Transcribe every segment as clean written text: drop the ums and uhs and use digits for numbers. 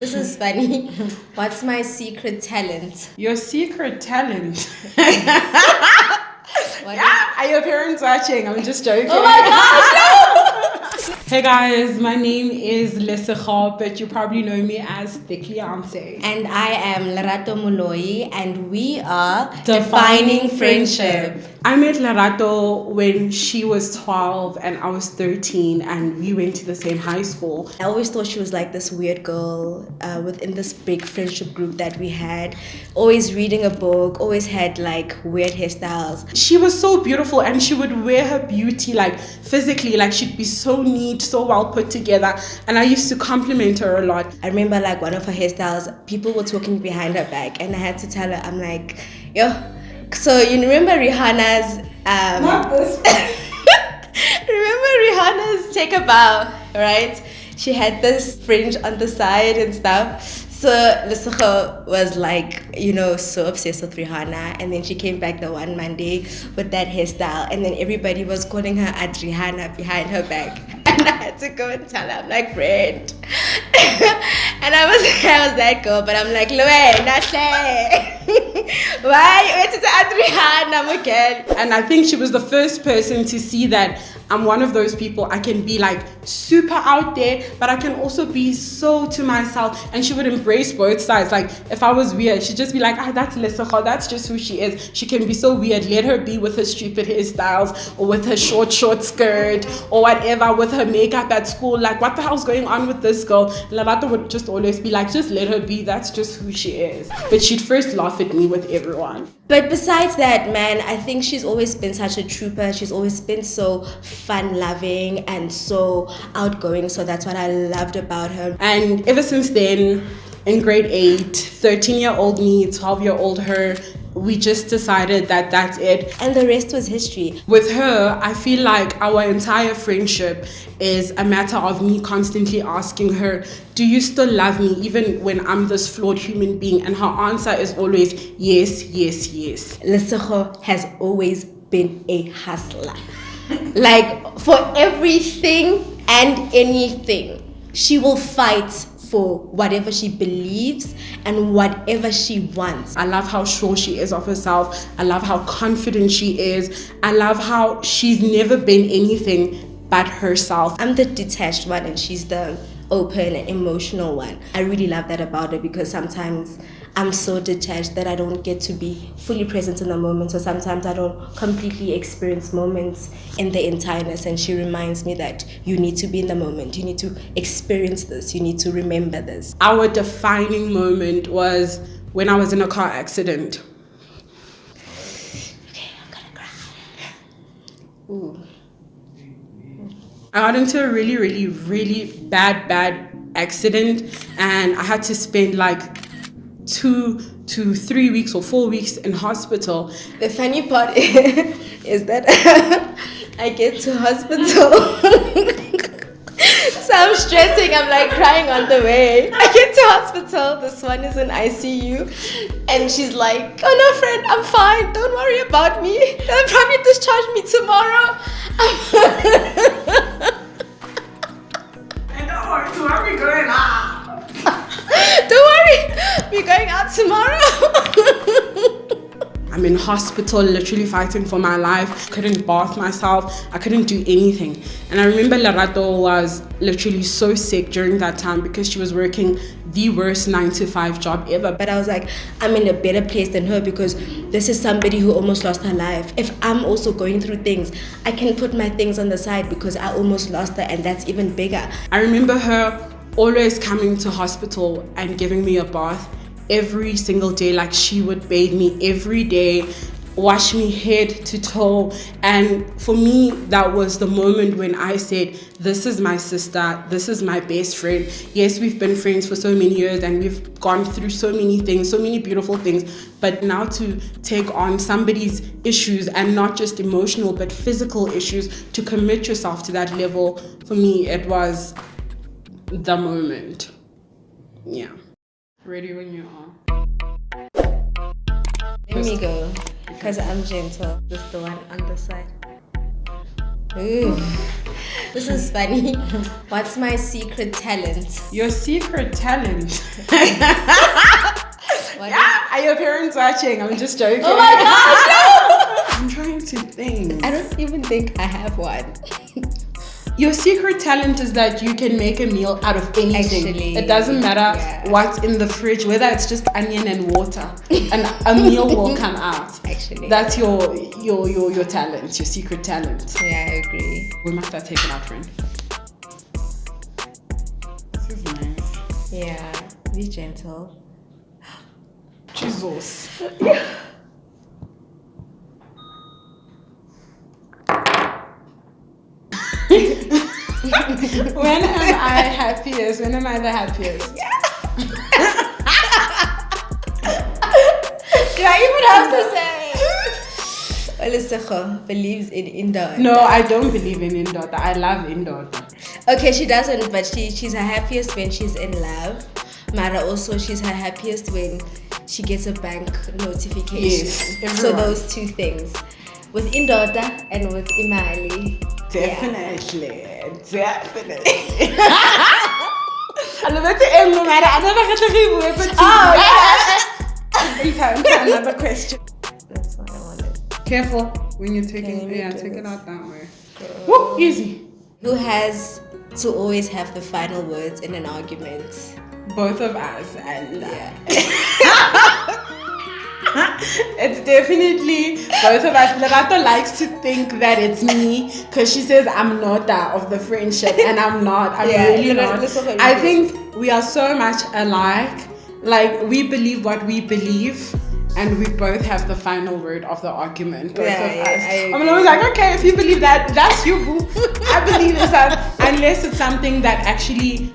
This is funny. What's my secret talent? Your secret talent? What Yeah, are your parents watching? I'm just joking. Oh my gosh! Hey guys, my name is Lerato, but you probably know me as the Leeyonce. And I am Lerato and we are Defining Friendship. I met Lerato when she was 12 and I was 13 and we went to the same high school. I always thought she was like this weird girl within this big friendship group that we had. Always reading a book, always had like weird hairstyles. She was so beautiful and she would wear her beauty like physically, like she'd be so neat, so well put together, and I used to compliment her a lot. I remember like one of her hairstyles, people were talking behind her back and I had to tell her, I'm like, yo, so you remember Rihanna's Not this remember Rihanna's Take a Bow, right? She had this fringe on the side and stuff. So Lesotho was like, so obsessed with Rihanna, and then she came back the one Monday with that hairstyle, and then everybody was calling her at Rihanna behind her back, and I had to go and tell her, I'm like, friend, and I was that girl, but I'm like, Loe, Natle, why you went to at Rihanna again? And I think she was the first person to see that I'm one of those people. I can be like super out there, but I can also be so to myself. And she would embrace both sides. Like if I was weird, she'd just be like, that's Lesotho, that's just who she is. She can be so weird. Let her be with her stupid hairstyles or with her short skirt or whatever, with her makeup at school. Like what the hell's going on with this girl? Lerato would just always be like, just let her be. That's just who she is. But she'd first laugh at me with everyone. But besides that, man, I think she's always been such a trooper. She's always been so fun-loving and so outgoing. So that's what I loved about her. And ever since then, in grade 8, 13-year-old me, 12-year-old her, we just decided that that's it. And the rest was history. With her, I feel like our entire friendship is a matter of me constantly asking her, do you still love me even when I'm this flawed human being? And her answer is always yes, yes, yes. Lesotho has always been a hustler. Like for everything and anything, she will fight for whatever she believes and whatever she wants. I love how sure she is of herself. I love how confident she is. I love how she's never been anything but herself. I'm the detached one and she's the open and emotional one. I really love that about her because sometimes I'm so detached that I don't get to be fully present in the moment. So sometimes I don't completely experience moments in the entireness. And she reminds me that you need to be in the moment. You need to experience this. You need to remember this. Our defining moment was when I was in a car accident. Okay, I'm gonna cry. Ooh. I got into a really, really, really bad accident, and I had to spend like 2 to 3 weeks or 4 weeks in hospital. The funny part is that I get to hospital. So I'm stressing, I'm like crying on the way. I get to hospital, this one is in ICU, and she's like, oh no friend, I'm fine, don't worry about me. They'll probably discharge me tomorrow. And don't worry, tomorrow we're going out. Don't worry, we're going out tomorrow. I'm in hospital, literally fighting for my life. Couldn't bath myself. I couldn't do anything. And I remember Lerato was literally so sick during that time because she was working the worst 9-to-5 job ever. But I was like, I'm in a better place than her because this is somebody who almost lost her life. If I'm also going through things, I can put my things on the side because I almost lost her, and that's even bigger. I remember her always coming to hospital and giving me a bath every single day. Like she would bathe me every day, wash me head to toe. And for me, that was the moment when I said, this is my sister, this is my best friend. Yes, we've been friends for so many years and we've gone through so many things, so many beautiful things, but now to take on somebody's issues, and not just emotional but physical issues, to commit yourself to that level, for me it was the moment. Yeah. Ready when you are. Let me go, because I'm gentle. This is the one on the side. Ooh. This is funny. What's my secret talent? Your secret talent. What Are your parents watching? I'm just joking. Oh my gosh, no! I'm trying to think. I don't even think I have one. Your secret talent is that you can make a meal out of anything. Actually, it doesn't matter what's in the fridge, whether it's just onion and water, and a meal will come out. Actually, that's your talent, your secret talent. Yeah, I agree. We must have taken our friend. This is nice. Yeah, be gentle. Jesus. When am I happiest? When am I the happiest? Do I even have to say? Olusegun believes in indoor. No, I don't believe in indoor. I love indoor. Okay, she doesn't, but she's her happiest when she's in love. Mara also, she's her happiest when she gets a bank notification. Yes, so those two things. With Indota and with Imali. Definitely. Definitely. I another question. That's what I wanted. Careful when you're taking take it out that way. Woo, easy. Who has to always have the final words in an argument? Both of us, and it's definitely both of us. Lerato likes to think that it's me because she says I'm not that of the friendship, and I'm not. I'm really not. I think we are so much alike. Like, we believe what we believe, and we both have the final word of the argument. Both of us. I'm always like, okay, if you believe that, that's you, boo. I believe it's that, unless it's something that actually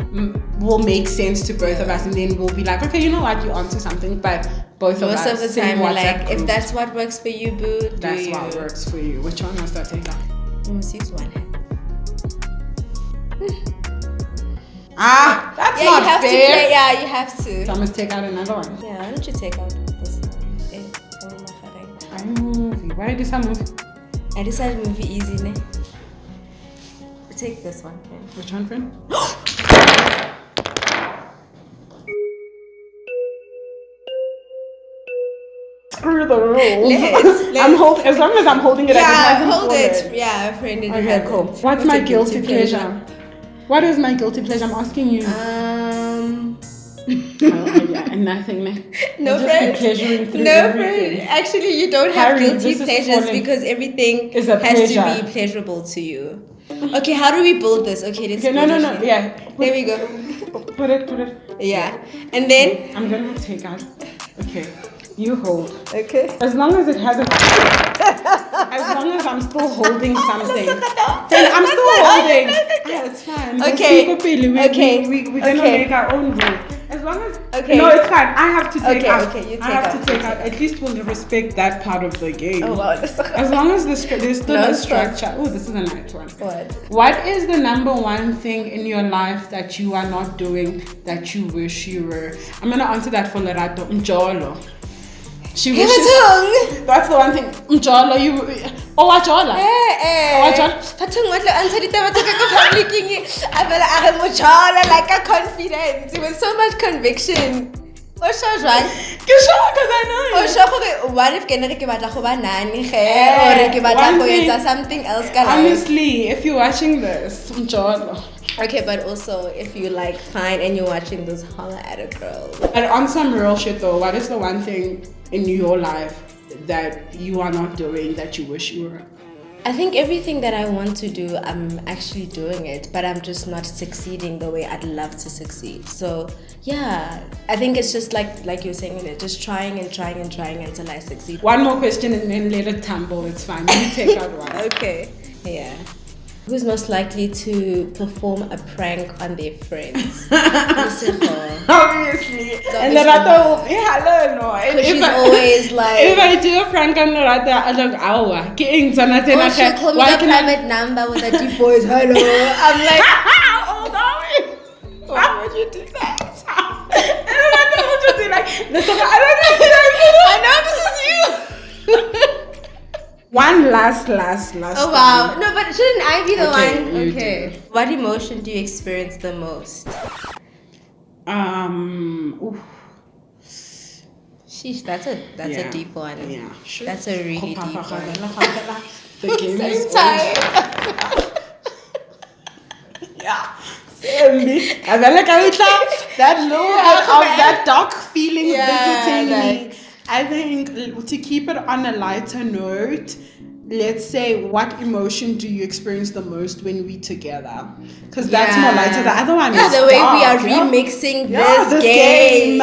will make sense to both of us, and then we'll be like, okay, you know what, you're onto something. But most of the time, we're like, if that's what works for you, boo, that's what works for you. Which one must I take out? You must use one. That's not fair. You have to. So I must take out another one. Yeah, why don't you take out this one? Movie. Why did I movie? I decided movie easy, ne? Take this one, friend. Which one, friend? Screw the rules. I'm holding, as long as I'm holding it. Yeah, hold it. Yeah, friend. Okay, cool. What's my guilty pleasure? What is my guilty pleasure? I'm asking you. Nothing, man. No, friend. Actually, you don't have guilty pleasures because everything has to be pleasurable to you. Okay, how do we build this? Okay, let's no. Yeah. There we go. Put it. Yeah. And then I'm gonna take out. Okay. You hold. Okay. As long as it hasn't. As long as I'm still holding something. I'm still holding. Yeah, it's fine. Okay. We're gonna make our own rule. As long as. Okay. No, it's fine. I have to take out. Okay, you take I have to take out. At least we'll respect that part of the game. Oh wow. As long as there's still a structure. Oh, this is a nice one. What is the number one thing in your life that you are not doing that you wish you were? I'm gonna answer that for Lerato. Njolo. She wishes. That's the one thing. Njolo, you. Oh, wajola. Tatung what answer the public like a confidence with so much conviction. Or because I know. Or what if or something else? Honestly, if you're watching this, Njolo. Okay, but also if you like fine and you're watching this, holla at a girl. But on some real shit though, what is the one thing in your life that you are not doing that you wish you were? I think everything that I want to do, I'm actually doing it, but I'm just not succeeding the way I'd love to succeed. So yeah, I think it's just like you're saying, just trying until I succeed. One more question and then let it tumble. It's fine. You take out one. Okay. Yeah. Who's most likely to perform a prank on their friends? Obviously. And Lerato will be hello, no. She's always like. If I do a prank on Lerato, I'm like, ow. She'll call me the private number with a deep voice. Hello. I'm like, why would you do that? I know this is you. One line last. Oh wow. No, but shouldn't I be the one? you Okay. do. What emotion do you experience the most? Oof. Sheesh, that's a deep one. Yeah. Sure. That's a really deep one. The game Same is time. Yeah. That low of that dark feeling visiting me. I think to keep it on a lighter note, let's say, what emotion do you experience the most when we together? Because that's more lighter. The other one is the way dark, we are remixing this game.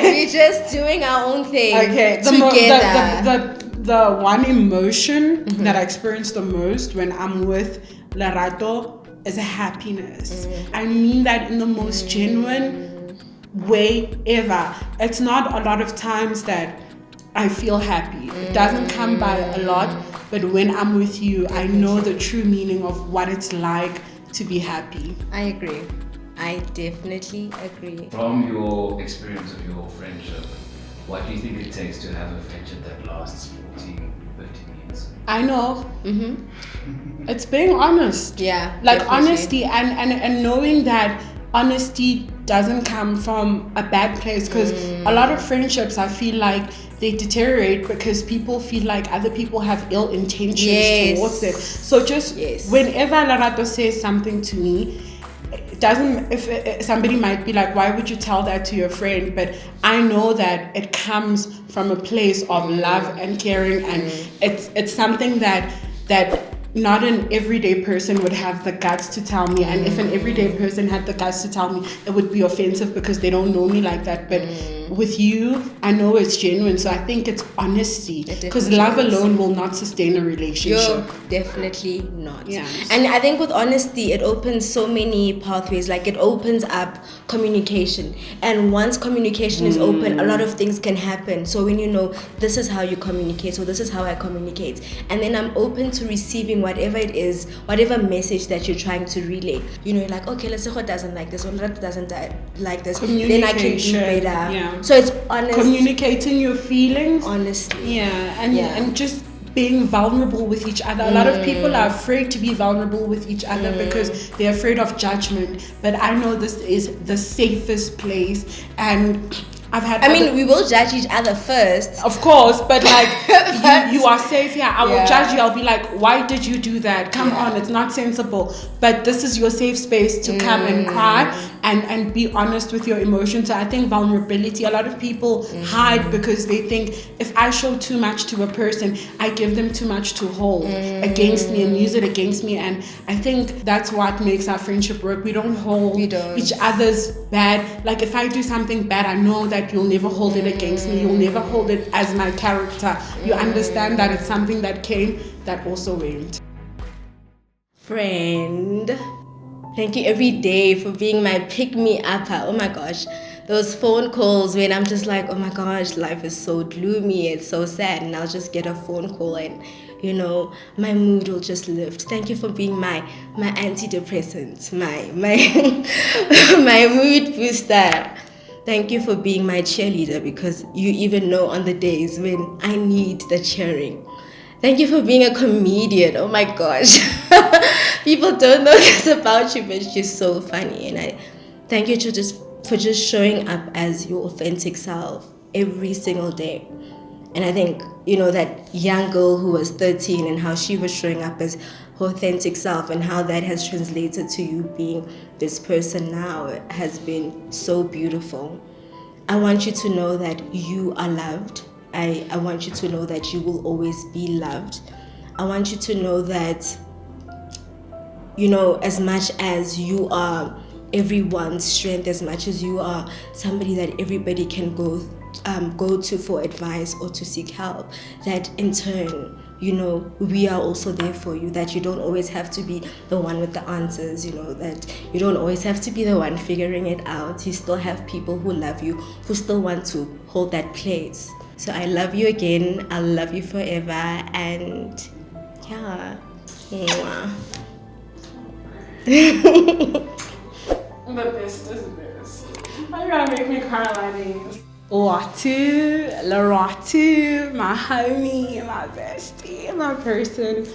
We're just doing our own thing together. The one emotion that I experience the most when I'm with Lerato is happiness. I mean that in the most genuine way ever. It's not a lot of times that I feel happy. It doesn't come by a lot, but when I'm with you, I know the true meaning of what it's like to be happy. I agree. I definitely agree. From your experience of your friendship, what do you think it takes to have a friendship that lasts 14, 15 years? I know. It's being honest. Yeah. Like definitely. honesty and knowing that honesty doesn't come from a bad place, because a lot of friendships I feel like they deteriorate because people feel like other people have ill intentions towards it. So just whenever Lerato says something to me, it doesn't, if somebody might be like, why would you tell that to your friend? But I know that it comes from a place of love and caring, and it's something that not an everyday person would have the guts to tell me. And if an everyday person had the guts to tell me, it would be offensive because they don't know me like that. But with you, I know it's genuine. So I think it's honesty, because love alone will not sustain a relationship. Definitely not. Yeah. And I think with honesty, it opens so many pathways. Like it opens up communication. And once communication is open, a lot of things can happen. So when you know, this is how you communicate, so this is how I communicate. And then I'm open to receiving whatever it is, whatever message that you're trying to relay. You know, you're like, okay, let's say what doesn't like this, or what doesn't like this. Then I can do better. Yeah. So it's honest. Communicating your feelings. Honestly. Yeah. And just being vulnerable with each other. A lot of people are afraid to be vulnerable with each other because they're afraid of judgment. But I know this is the safest place, and I mean, we will judge each other first. Of course, but like, you are safe here. I will judge you. I'll be like, why did you do that? Come on, it's not sensible. But this is your safe space to come and cry and be honest with your emotions. So I think vulnerability, a lot of people hide because they think if I show too much to a person, I give them too much to hold against me and use it against me. And I think that's what makes our friendship work. We don't hold each other's bad. Like if I do something bad, I know that you'll never hold it against me. You'll never hold it as my character. You understand that it's something that came, that also went. Friend, thank you every day for being my pick-me-upper. Oh my gosh, those phone calls when I'm just like, oh my gosh, life is so gloomy, it's so sad, and I'll just get a phone call and you know, my mood will just lift. Thank you for being my antidepressant, my my mood booster. Thank you for being my cheerleader, because you even know on the days when I need the cheering. Thank you for being a comedian. Oh my gosh. People don't know this about you, but you're so funny. And I thank you for just showing up as your authentic self every single day. And I think, you know, that young girl who was 13 and how she was showing up as her authentic self and how that has translated to you being this person now has been so beautiful. I want you to know that you are loved. I want you to know that you will always be loved. I want you to know that, you know, as much as you are everyone's strength, as much as you are somebody that everybody can go to for advice or to seek help, that in turn, you know, we are also there for you, that you don't always have to be the one with the answers, you know, that you don't always have to be the one figuring it out. You still have people who love you, who still want to hold that place. So I love you again. I'll love you forever. And yeah. Mwah. The best is best. Why you gotta make me cry like this? Lerato, my homie, my bestie, my person.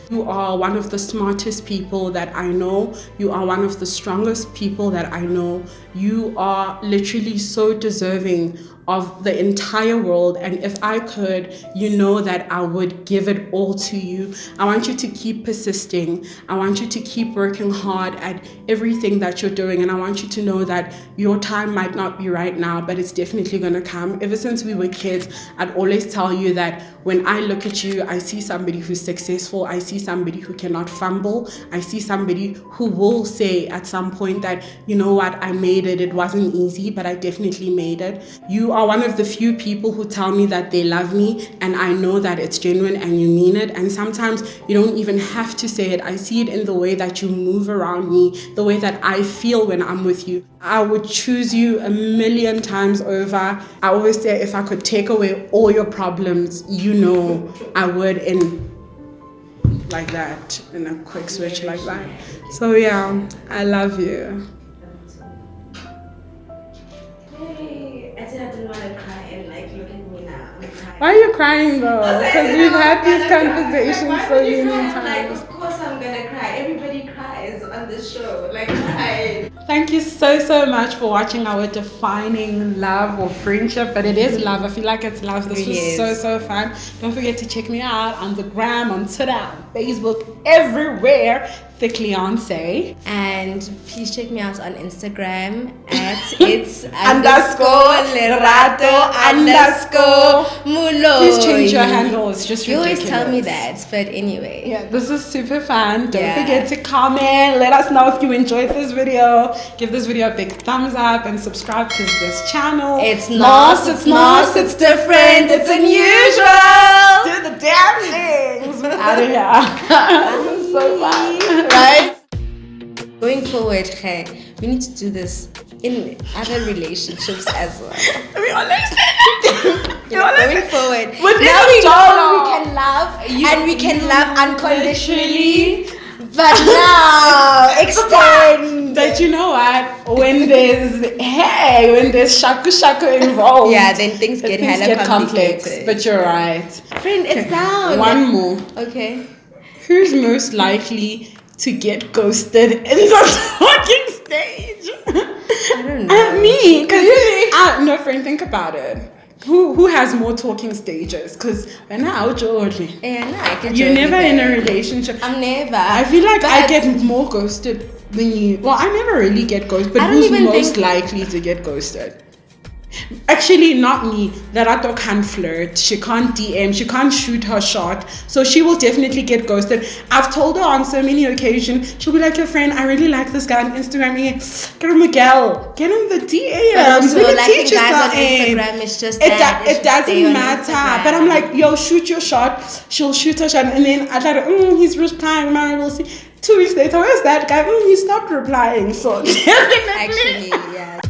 You are one of the smartest people that I know. You are one of the strongest people that I know. You are literally so deserving of the entire world, and if I could, you know that I would give it all to you. I want you to keep persisting. I want you to keep working hard at everything that you're doing, and I want you to know that your time might not be right now, but it's definitely gonna come. Ever since we were kids, I'd always tell you that when I look at you, I see somebody who's successful. I see somebody who cannot fumble. I see somebody who will say at some point that, you know what, I made it. It wasn't easy, but I definitely made it. You are one of the few people who tell me that they love me, and I know that it's genuine and you mean it. And sometimes you don't even have to say it. I see it in the way that you move around me, the way that I feel when I'm with you. I would choose you 1,000,000 times over. I always say if I could take away all your problems, you know I would, in like that, in a quick switch like that. So yeah, I love you. I said I didn't want to cry, and like, look at me now. I'm crying. Why are you crying though? Because we've had these conversations like, so many Like, times. of course I'm gonna cry. Everybody cries on this show. Like, cry. Thank you so much for watching our defining love or friendship, but it is love. I feel like it's love. This was so fun. Don't forget to check me out on the gram, on Twitter, on Facebook, everywhere. Leeyonce. And please check me out on Instagram at it's _Lerato _Mulo. Please change your handle. It's just you ridiculous. always tell me that, but anyway. Yeah, this is super fun. Don't forget to comment. Let us know if you enjoyed this video. Give this video a big thumbs up and subscribe to this channel. It's different, it's unusual. Do the damn things. Out of here. This is so fun. Right? Going forward, we need to do this in other relationships as well. We understand. Going forward, But now we know we can love and we can love unconditionally. But now extend. That you know what? When there's shaku involved, then things get hella complex. But you're right. Friend, it's down. One more. Okay. Who's most likely to get ghosted in the talking stage? I don't know. Me, because no, friend, think about it. Who has more talking stages? Because when you're never in a relationship. I'm never. I feel like I get more ghosted than you. Well, I never really get ghosted, but who's most likely to get ghosted? Actually, not me. Lerato can't flirt. She can't DM. She can't shoot her shot. So she will definitely get ghosted. I've told her on so many occasions. She'll be like, your friend, I really like this guy on Instagram. Get him Miguel. Get him the DMs. But also, like, guys on Instagram, it's just it doesn't matter. But I'm like, yo, shoot your shot. She'll shoot her shot. And then I like, he's replying. We'll see. 2 weeks later, where's that guy? He stopped replying. So definitely. Actually, yeah.